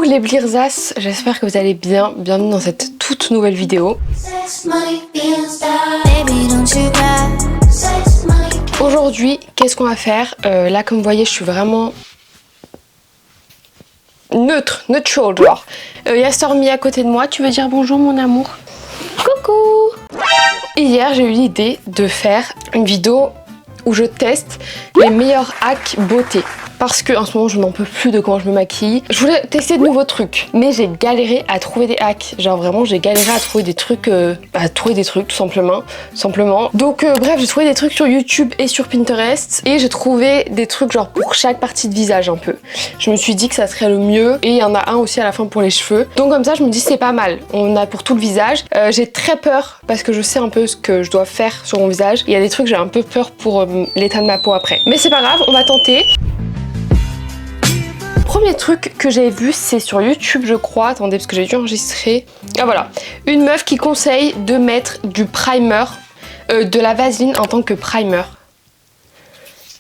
les Blirzas, j'espère que vous allez bien. Bienvenue dans cette toute nouvelle vidéo. Aujourd'hui, qu'est-ce qu'on va faire? Là, comme vous voyez, je suis vraiment neutre genre. Il y a Stormy à côté de moi. Tu veux dire bonjour, mon amour? Coucou! Hier, j'ai eu l'idée de faire une vidéo où je teste les meilleurs hacks beauté. Parce que en ce moment je n'en peux plus de comment je me maquille. Je voulais tester de nouveaux trucs, mais j'ai galéré à trouver des hacks. Genre vraiment j'ai galéré à trouver des trucs, tout simplement. Donc bref, j'ai trouvé des trucs sur YouTube et sur Pinterest. Et j'ai trouvé des trucs genre pour chaque partie de visage un peu. Je me suis dit que ça serait le mieux. Et il y en a un aussi à la fin pour les cheveux. Donc comme ça je me dis c'est pas mal. On a pour tout le visage. J'ai très peur parce que je sais un peu ce que je dois faire sur mon visage. Il y a des trucs j'ai un peu peur pour l'état de ma peau après. Mais c'est pas grave, on va tenter. Premier truc que j'ai vu, c'est sur YouTube je crois, attendez parce que j'ai dû enregistrer. Ah voilà, une meuf qui conseille de mettre du primer, de la vaseline en tant que primer.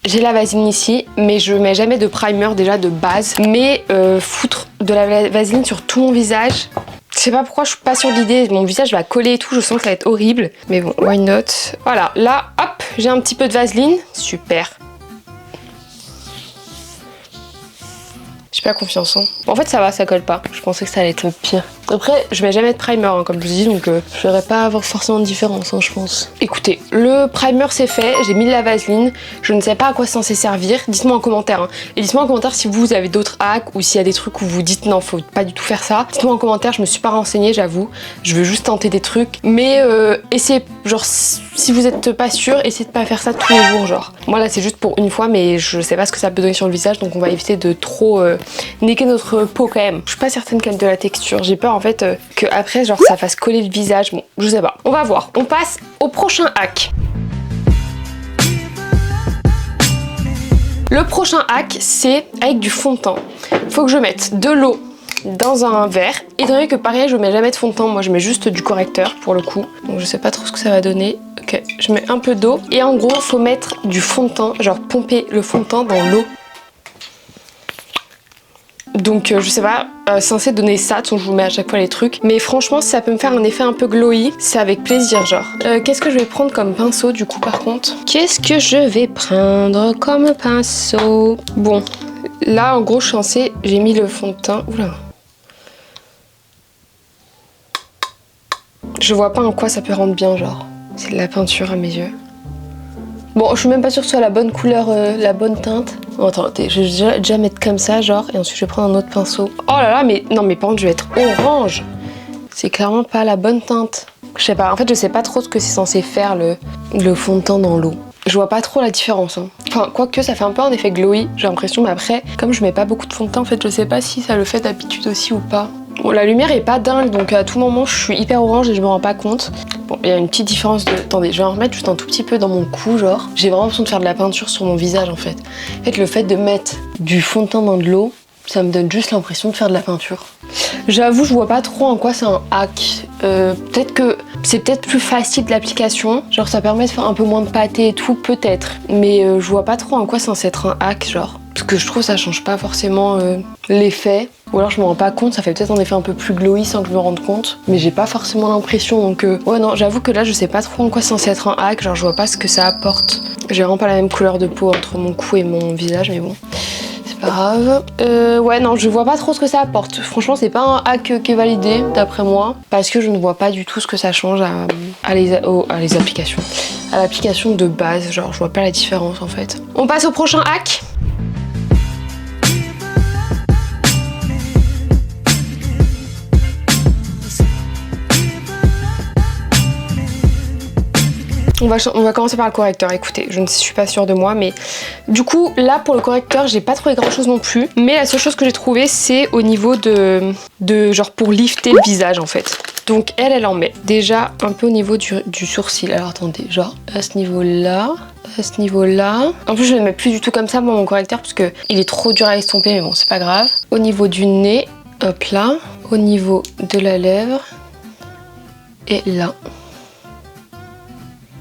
J'ai la vaseline ici, mais je mets jamais de primer déjà de base. Mais foutre de la vaseline sur tout mon visage, je sais pas pourquoi je suis pas sûre de l'idée, mon visage va coller et tout, je sens que ça va être horrible. Mais bon, why not? Voilà, là hop, j'ai un petit peu de vaseline, super. J'ai pas confiance. En fait ça va, ça colle pas. Je pensais que ça allait être pire. Après, je mets jamais de primer hein, comme je dis, donc je verrais pas avoir forcément de différence hein, je pense. Écoutez, le primer c'est fait, j'ai mis de la vaseline. Je ne sais pas à quoi c'est censé servir. Dites-moi en commentaire. Hein. Et dites-moi en commentaire si vous avez d'autres hacks ou s'il y a des trucs où vous dites non, faut pas du tout faire ça. Dites-moi en commentaire, je me suis pas renseignée, j'avoue. Je veux juste tenter des trucs. Mais essayez, genre si vous êtes pas sûr, essayez de pas faire ça tous les jours genre. Moi là c'est juste pour une fois, mais je sais pas ce que ça peut donner sur le visage, donc on va éviter de trop niquer notre peau quand même. Je suis pas certaine quelle de la texture. J'ai peur en fait que après genre ça fasse coller le visage. Bon, je sais pas. On va voir. On passe au prochain hack. Le prochain hack, c'est avec du fond de teint. Faut que je mette de l'eau dans un verre. Étant donné que pareil, je mets jamais de fond de teint. Moi, je mets juste du correcteur pour le coup. Donc je sais pas trop ce que ça va donner. Ok, je mets un peu d'eau. Et en gros, faut mettre du fond de teint, genre pomper le fond de teint dans l'eau. Donc je sais pas, censé donner ça, donc je vous mets à chaque fois les trucs. Mais franchement si ça peut me faire un effet un peu glowy, c'est avec plaisir genre. Qu'est-ce que je vais prendre comme pinceau du coup par contre? Qu'est-ce que je vais prendre comme pinceau? Bon, là en gros je suis censée, j'ai mis le fond de teint. Oula. Je vois pas en quoi ça peut rendre bien genre. C'est de la peinture à mes yeux. Bon, je suis même pas sûre que ce soit la bonne couleur, la bonne teinte. Bon, attendez, je vais déjà mettre comme ça, genre, et ensuite je vais prendre un autre pinceau. Oh là là, mais non, mais par contre, je vais être orange. C'est clairement pas la bonne teinte. Je sais pas, en fait, je sais pas trop ce que c'est censé faire le fond de teint dans l'eau. Je vois pas trop la différence. Hein. Enfin, quoique, ça fait un peu un effet glowy, j'ai l'impression, mais après, comme je mets pas beaucoup de fond de teint, en fait, je sais pas si ça le fait d'habitude aussi ou pas. Bon, la lumière est pas dingue, donc à tout moment, je suis hyper orange et je me rends pas compte. Bon, il y a une petite différence de... Attendez, je vais en remettre juste un tout petit peu dans mon cou, genre. J'ai vraiment l'impression de faire de la peinture sur mon visage, en fait. En fait, le fait de mettre du fond de teint dans de l'eau, ça me donne juste l'impression de faire de la peinture. J'avoue, je vois pas trop en quoi c'est un hack. Peut-être que c'est peut-être plus facile l'application. Genre, ça permet de faire un peu moins de pâté et tout, peut-être. Mais je vois pas trop en quoi c'est censé être un hack, genre. Parce que je trouve que ça change pas forcément l'effet. Ou alors je me rends pas compte, ça fait peut-être un effet un peu plus glowy sans que je me rende compte. Mais j'ai pas forcément l'impression, donc ouais non, j'avoue que là je sais pas trop en quoi c'est censé être un hack, genre je vois pas ce que ça apporte. J'ai vraiment pas la même couleur de peau entre mon cou et mon visage, mais bon, c'est pas grave. Ouais non, je vois pas trop ce que ça apporte. Franchement c'est pas un hack qui est validé, d'après moi, parce que je ne vois pas du tout ce que ça change à les applications. À l'application de base, genre je vois pas la différence en fait. On passe au prochain hack. On va commencer par le correcteur, écoutez, je ne suis pas sûre de moi, mais du coup, là, pour le correcteur, j'ai pas trouvé grand-chose non plus. Mais la seule chose que j'ai trouvé, c'est au niveau de genre, pour lifter le visage, en fait. Donc, elle en met déjà un peu au niveau du sourcil. Alors, attendez, genre, à ce niveau-là, à ce niveau-là. En plus, je ne le mets plus du tout comme ça, moi, mon correcteur, parce que il est trop dur à estomper, mais bon, c'est pas grave. Au niveau du nez, hop là. Au niveau de la lèvre, et là.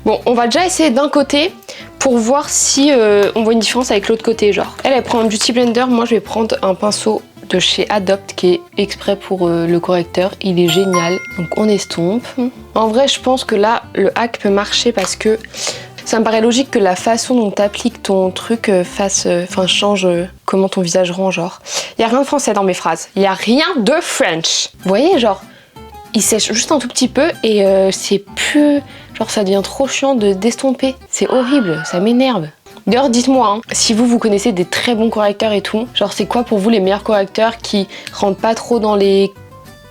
Bon, on va déjà essayer d'un côté pour voir si on voit une différence avec l'autre côté, genre. Elle prend un beauty blender, moi je vais prendre un pinceau de chez Adopt qui est exprès pour le correcteur. Il est génial. Donc on estompe. En vrai, je pense que là, le hack peut marcher parce que ça me paraît logique que la façon dont tu appliques ton truc change comment ton visage rend, genre. Il n'y a rien de français dans mes phrases. Il n'y a rien de French. Vous voyez, genre, il sèche juste un tout petit peu et c'est plus... Genre, ça devient trop chiant d'estomper. C'est horrible, ça m'énerve. D'ailleurs, dites-moi, hein, si vous connaissez des très bons correcteurs et tout, genre, c'est quoi pour vous les meilleurs correcteurs qui rentrent pas trop dans les...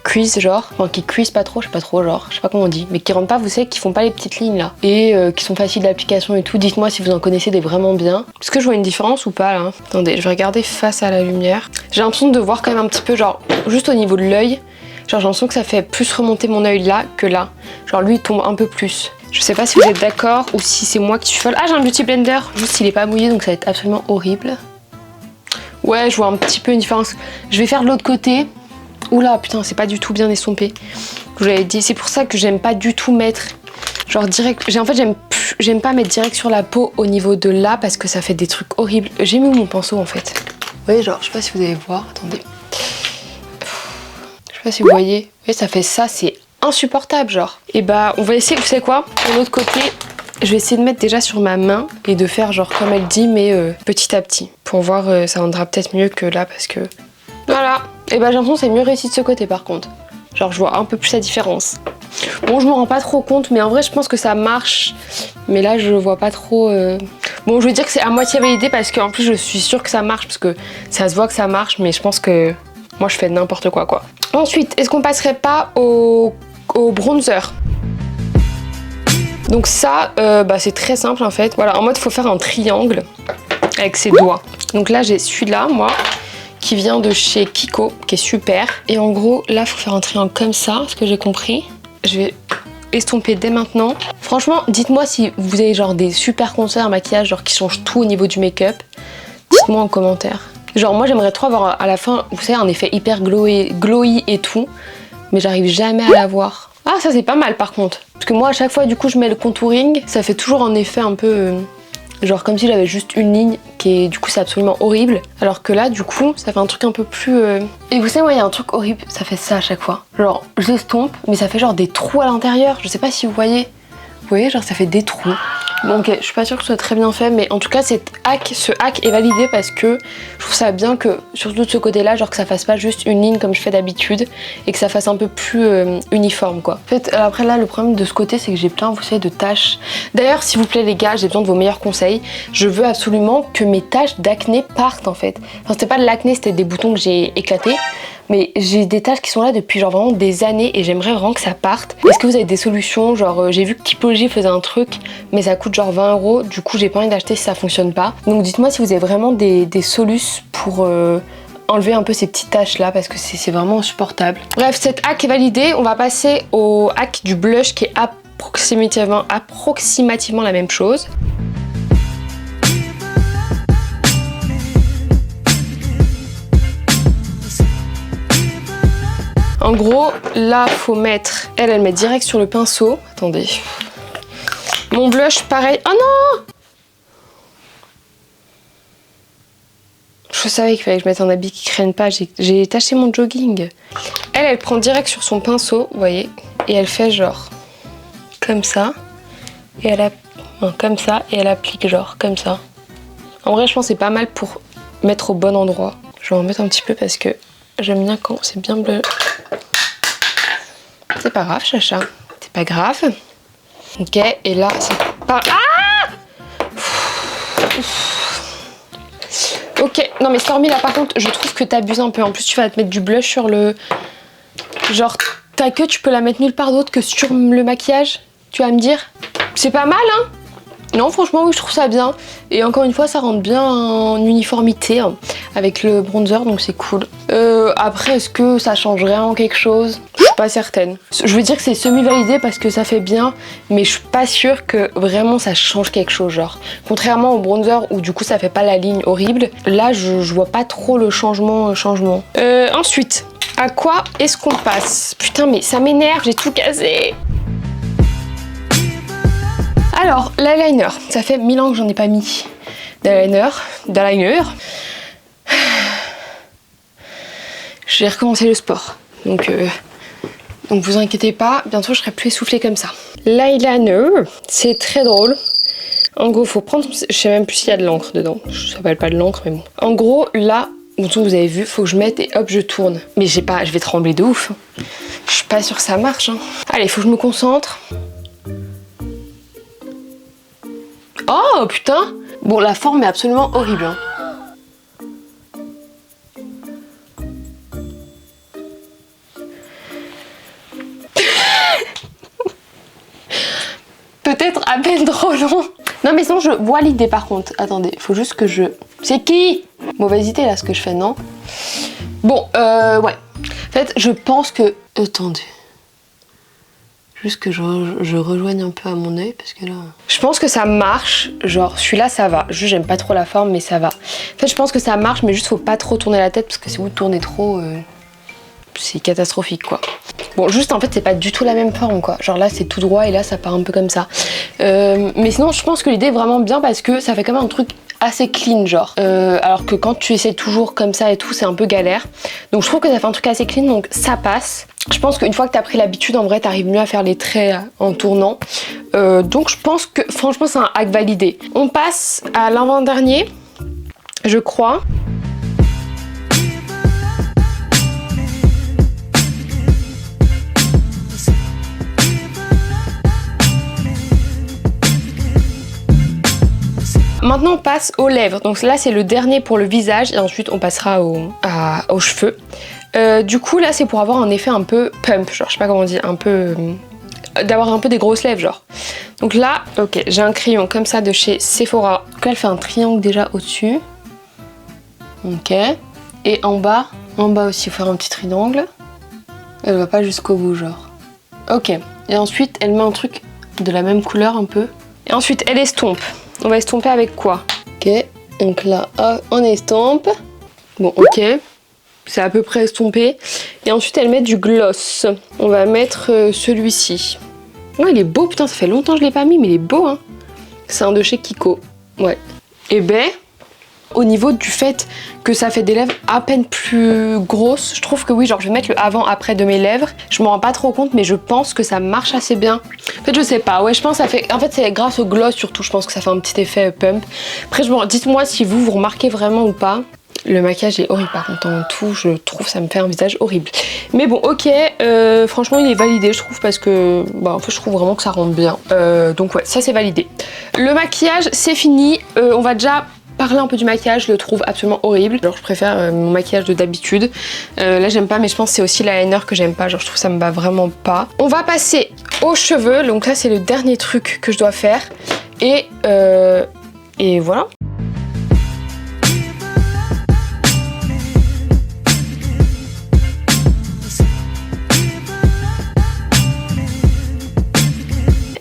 cuisse genre, enfin qui cuisse pas trop, je sais pas comment on dit, mais qui rentrent pas, vous savez, qui font pas les petites lignes là, et qui sont faciles d'application et tout. Dites-moi si vous en connaissez des vraiment bien. Est-ce que je vois une différence ou pas là? Attendez, je vais regarder face à la lumière. J'ai l'impression de voir quand même un petit peu, genre, juste au niveau de l'œil, genre j'ai l'impression que ça fait plus remonter mon œil là que là. Genre lui il tombe un peu plus. Je sais pas si vous êtes d'accord ou si c'est moi qui suis folle. Ah, j'ai un beauty blender, juste il est pas mouillé donc ça va être absolument horrible. Ouais, je vois un petit peu une différence. Je vais faire de l'autre côté. Oula, putain, c'est pas du tout bien estompé. Je vous l'avais dit, c'est pour ça que j'aime pas du tout mettre genre direct. En fait, j'aime pas mettre direct sur la peau au niveau de là parce que ça fait des trucs horribles. J'ai mis où mon pinceau en fait? Vous voyez, genre, je sais pas si vous allez voir. Attendez. Je sais pas si vous voyez. Vous voyez, ça fait ça, c'est insupportable, genre. Et bah, on va essayer, vous savez quoi? De l'autre côté, je vais essayer de mettre déjà sur ma main et de faire genre comme elle dit, mais petit à petit. Pour voir, ça rendra peut-être mieux que là parce que. Voilà. Et bah j'ai l'impression que c'est mieux réussi de ce côté par contre. Genre je vois un peu plus la différence. Bon, je me rends pas trop compte, mais en vrai je pense que ça marche. Mais là je vois pas trop... Bon, je veux dire que c'est à moitié validé parce qu'en plus je suis sûre que ça marche. Parce que ça se voit que ça marche, mais je pense que moi je fais n'importe quoi quoi. Ensuite, est-ce qu'on passerait pas au bronzer? Donc ça, c'est très simple en fait. Voilà, en mode faut faire un triangle avec ses doigts. Donc là j'ai celui-là, moi, qui vient de chez Kiko, qui est super. Et en gros, là, faut faire un triangle comme ça, ce que j'ai compris. Je vais estomper dès maintenant. Franchement, dites-moi si vous avez genre des super conseils en maquillage, genre qui changent tout au niveau du make-up. Dites-moi en commentaire. Genre moi, j'aimerais trop avoir à la fin, vous savez, un effet hyper glowy et tout. Mais j'arrive jamais à l'avoir. Ah, ça c'est pas mal par contre. Parce que moi, à chaque fois, du coup, je mets le contouring. Ça fait toujours un effet un peu... genre comme si j'avais juste une ligne qui est du coup c'est absolument horrible. Alors que là du coup ça fait un truc un peu plus... Et vous savez moi il y a un truc horrible, ça fait ça à chaque fois. Genre je l'estompe mais ça fait genre des trous à l'intérieur. Je sais pas si vous voyez. Vous voyez genre ça fait des trous. Bon ok, je suis pas sûre que ce soit très bien fait mais en tout cas ce hack est validé parce que je trouve ça bien que surtout de ce côté là genre que ça fasse pas juste une ligne comme je fais d'habitude et que ça fasse un peu plus uniforme quoi. En fait après là le problème de ce côté c'est que j'ai plein vous savez de taches. D'ailleurs s'il vous plaît les gars j'ai besoin de vos meilleurs conseils. Je veux absolument que mes taches d'acné partent en fait. Enfin c'était pas de l'acné, c'était des boutons que j'ai éclatés. Mais j'ai des taches qui sont là depuis genre vraiment des années et j'aimerais vraiment que ça parte. Est-ce que vous avez des solutions? Genre j'ai vu que Typologie faisait un truc mais ça coûte genre 20 €. Du coup j'ai pas envie d'acheter si ça fonctionne pas. Donc dites-moi si vous avez vraiment des solutions pour enlever un peu ces petites taches là parce que c'est vraiment insupportable. Bref, cet hack est validé. On va passer au hack du blush qui est approximativement la même chose. En gros, là, faut mettre... Elle met direct sur le pinceau. Attendez. Mon blush, pareil. Oh non! Je savais qu'il fallait que je mette un habit qui craigne pas. J'ai taché mon jogging. Elle prend direct sur son pinceau, vous voyez. Et elle fait genre... comme ça. Et elle comme ça. Et elle applique genre comme ça. En vrai, je pense que c'est pas mal pour mettre au bon endroit. Je vais en mettre un petit peu parce que j'aime bien quand c'est bien bleu. C'est pas grave, Chacha. C'est pas grave. Ok, et là, c'est pas... Ah! Ok, non mais Stormy, là, par contre, je trouve que t'abuses un peu. En plus, tu vas te mettre du blush sur le... Genre, ta queue, tu peux la mettre nulle part d'autre que sur le maquillage. Tu vas me dire? C'est pas mal, hein? Non, franchement, oui, je trouve ça bien. Et encore une fois, ça rentre bien en uniformité hein, avec le bronzer, donc c'est cool. Après, est-ce que ça change vraiment quelque chose? Je suis pas certaine. Je veux dire que c'est semi-validé parce que ça fait bien, mais je suis pas sûre que vraiment ça change quelque chose, genre. Contrairement au bronzer où du coup ça fait pas la ligne horrible, là je vois pas trop le changement. Ensuite, à quoi est-ce qu'on passe? Putain, mais ça m'énerve, j'ai tout cassé. Alors, l'eyeliner, ça fait 1000 ans que j'en ai pas mis d'eyeliner. j'ai recommencé le sport. Donc vous inquiétez pas, bientôt je serai plus essoufflée comme ça. L'eyeliner, c'est très drôle. En gros, faut prendre, je sais même plus s'il y a de l'encre dedans. Ça s'appelle pas de l'encre, mais bon. En gros, là, vous avez vu, faut que je mette et hop, je tourne. Mais je vais trembler de ouf. Je suis pas sûre que ça marche. Hein. Allez, faut que je me concentre. Oh putain! Bon, la forme est absolument horrible. Hein. Peut-être à peine trop long. Non mais sinon je vois l'idée par contre. Attendez, faut juste que je... C'est qui? Mauvaise idée là ce que je fais, non? Bon, ouais. En fait, je pense que... Attendez. Juste que je rejoigne un peu à mon œil parce que là... Je pense que ça marche. Genre celui-là ça va. Juste j'aime pas trop la forme mais ça va. En fait je pense que ça marche mais juste faut pas trop tourner la tête parce que si vous tournez trop... c'est catastrophique quoi. Bon juste en fait c'est pas du tout la même forme quoi. Genre là c'est tout droit et là ça part un peu comme ça. Mais sinon je pense que l'idée est vraiment bien parce que ça fait quand même un truc assez clean genre. Alors que quand tu essaies toujours comme ça et tout c'est un peu galère. Donc je trouve que ça fait un truc assez clean donc ça passe. Je pense qu'une fois que t'as pris l'habitude en vrai t'arrives mieux à faire les traits en tournant. Donc je pense que franchement c'est un hack validé. On passe à l'avant-dernier je crois. Maintenant on passe aux lèvres, donc là c'est le dernier pour le visage et ensuite on passera aux cheveux. Du coup là c'est pour avoir un effet un peu pump, genre je sais pas comment on dit, un peu... d'avoir un peu des grosses lèvres genre. Donc là, ok, j'ai un crayon comme ça de chez Sephora. Donc là elle fait un triangle déjà au-dessus. Ok. Et en bas aussi il faut faire un petit triangle. Elle va pas jusqu'au bout genre. Ok. Et ensuite elle met un truc de la même couleur un peu. Et ensuite elle estompe. On va estomper avec quoi? Ok, donc là, on estompe. Bon, ok, c'est à peu près estompé. Et ensuite, elle met du gloss. On va mettre celui-ci. Ouais, il est beau, putain, ça fait longtemps que je l'ai pas mis, mais il est beau, hein. C'est un de chez Kiko. Ouais. Et ben, au niveau du fait que ça fait des lèvres à peine plus grosses, je trouve que oui, genre je vais mettre le avant-après de mes lèvres. Je m'en rends pas trop compte, mais je pense que ça marche assez bien. En fait, je sais pas, ouais, je pense que ça fait... En fait, c'est grâce au gloss surtout, je pense que ça fait un petit effet pump. Après, dites-moi si vous remarquez vraiment ou pas. Le maquillage est horrible par contre, en tout, je trouve ça me fait un visage horrible. Mais bon, ok, franchement, il est validé, je trouve, parce que... Bah, en fait, je trouve vraiment que ça rentre bien. Donc ouais, ça c'est validé. Le maquillage, c'est fini. On va déjà... parler un peu du maquillage, je le trouve absolument horrible. Genre je préfère mon maquillage de d'habitude. Là j'aime pas mais je pense que c'est aussi l'eyeliner que j'aime pas. Genre je trouve que ça me va vraiment pas. On va passer aux cheveux. Donc là c'est le dernier truc que je dois faire. Et voilà.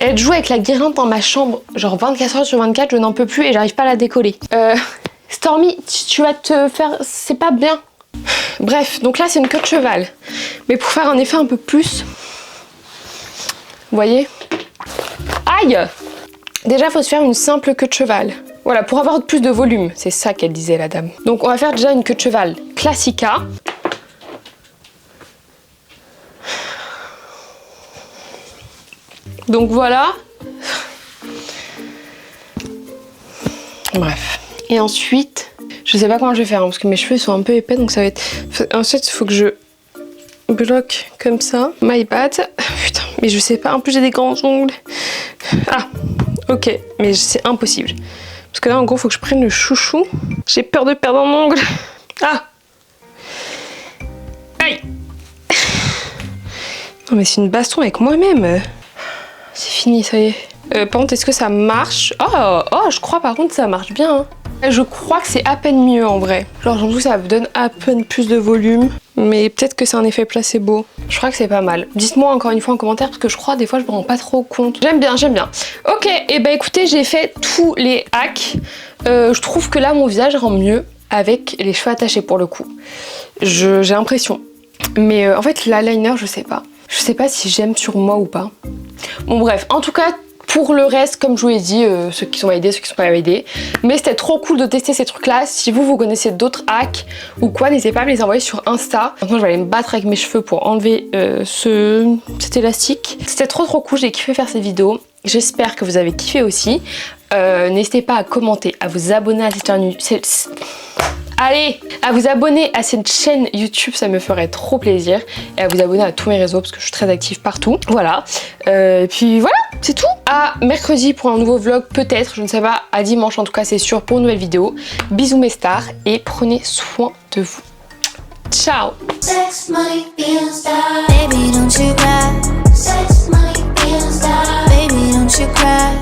Elle joue avec la guirlande dans ma chambre, genre 24 heures sur 24, je n'en peux plus et j'arrive pas à la décoller. Stormy, tu vas te faire... c'est pas bien. Bref, donc là c'est une queue de cheval. Mais pour faire un effet un peu plus... Vous voyez? Aïe! Déjà, il faut se faire une simple queue de cheval. Voilà, pour avoir plus de volume. C'est ça qu'elle disait, la dame. Donc on va faire déjà une queue de cheval classica. Donc voilà. Bref. Et ensuite, je sais pas comment je vais faire hein, parce que mes cheveux sont un peu épais donc ça va être... Ensuite, il faut que je bloque comme ça. My bad. Putain, mais je sais pas. En plus, j'ai des grands ongles. Ah, ok. Mais c'est impossible. Parce que là, en gros, il faut que je prenne le chouchou. J'ai peur de perdre un ongle. Ah. Aïe. Non mais c'est une baston avec moi-même. C'est fini, ça y est. Par contre, est-ce que ça marche? Oh, je crois par contre ça marche bien. Hein. Je crois que c'est à peine mieux en vrai. Genre, j'en trouve que ça me donne à peine plus de volume. Mais peut-être que c'est un effet placebo. Je crois que c'est pas mal. Dites-moi encore une fois en commentaire parce que je crois des fois je me rends pas trop compte. J'aime bien, j'aime bien. Ok, et bah écoutez, j'ai fait tous les hacks. Je trouve que là, mon visage rend mieux avec les cheveux attachés pour le coup. J'ai l'impression. Mais en fait, l'eyeliner, je sais pas. Je sais pas si j'aime sur moi ou pas. Bon bref, en tout cas, Pour le reste, comme je vous l'ai dit, ceux qui sont validés, ceux qui sont pas validés. Mais c'était trop cool de tester ces trucs-là. Si vous connaissez d'autres hacks ou quoi, n'hésitez pas à me les envoyer sur Insta. Maintenant, je vais aller me battre avec mes cheveux pour enlever cet élastique. C'était trop cool, j'ai kiffé faire cette vidéo. J'espère que vous avez kiffé aussi. N'hésitez pas à commenter, à vous abonner à cette chaîne. Allez, à vous abonner à cette chaîne YouTube, ça me ferait trop plaisir. Et à vous abonner à tous mes réseaux parce que je suis très active partout. Voilà. Et puis voilà, c'est tout. À mercredi pour un nouveau vlog, peut-être, je ne sais pas. À dimanche en tout cas, c'est sûr, pour une nouvelle vidéo. Bisous mes stars et prenez soin de vous. Ciao. Sex, money, being a star. Baby, don't you cry. Sex, money, being a star. Baby, don't you cry.